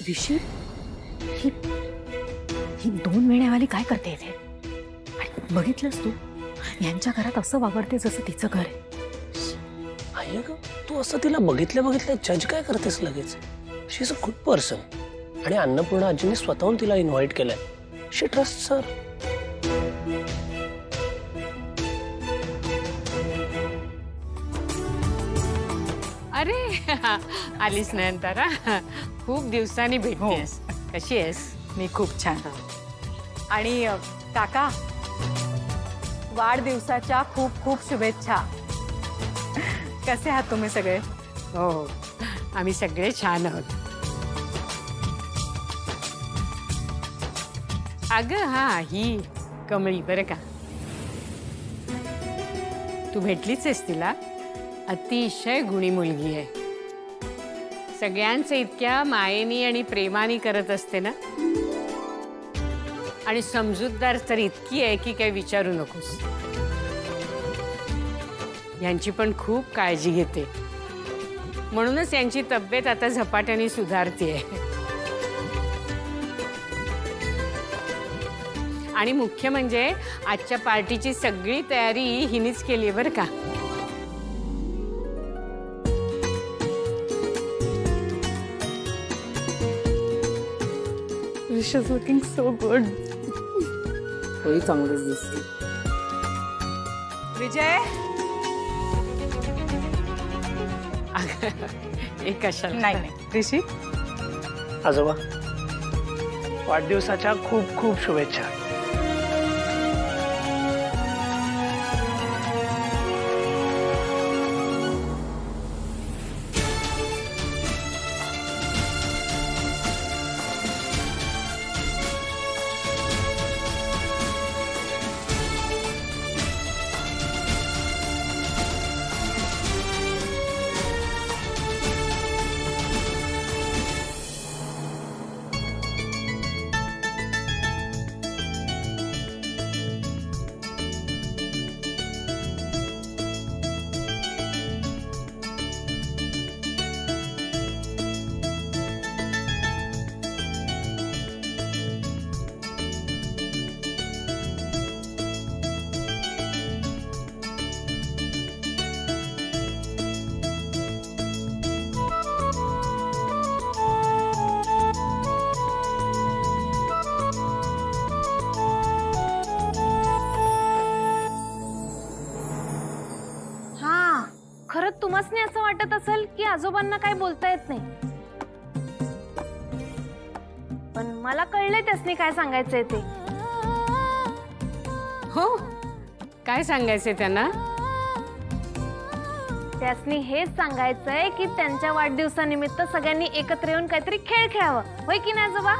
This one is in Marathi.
ऋषी ही ही 2 वेण्यावाली काय करते इथे? आणि बघितलंस तू यांच्या घरात असं वावरते जसं तिचं घर आहे. आई ग, तू असं तिला बघितल्या बघितल्या जज काय करतेस लगेच? शी इज अ गुड पर्सन. आणि अन्नपूर्णा आजीने स्वतःहून तिला इन्व्हाइट केलंय. शी ट्रस्ट सर. अरे आलीस नयनतारा, खूप दिवसांनी भेटतेस. कशी आहेस? मी खूप छान. आणि काका, वाढदिवसाच्या खूप खूप शुभेच्छा. कसे आहात तुम्ही सगळे? हो, आम्ही सगळे छान आहोत. अगं हा, ही कमळी बरं का. तू भेटलीच आहेस तिला. अतिशय गुणी मुलगी आहे. सगळ्यांचे इतक्या मायेनी आणि प्रेमाने करत असते ना. आणि समजूतदार तर इतकी आहे की काही विचारू नकोस. यांची पण खूप काळजी घेते. म्हणूनच यांची तब्येत आता झपाट्याने सुधारतेय. आणि मुख्य म्हणजे आजच्या पार्टीची सगळी तयारी हिनीच केली आहे बरं का. She's looking so good. होई चांगलंच दिसते. विजय, एक कशाला नाही ऋषी. आजोबा, वाढदिवसाच्या खूप खूप शुभेच्छा. खरंच तुम्हासनी असं वाटत असेल की आजोबांना काय बोलता येत नाही, पण मला कळले त्यासनी काय सांगायचंय ते. हो, काय सांगायचंय त्यांना? त्यासनी हेच सांगायचंय की त्यांच्या वाढदिवसानिमित्त सगळ्यांनी एकत्र येऊन काहीतरी खेळ खेळावं, होय की नाही आजोबा?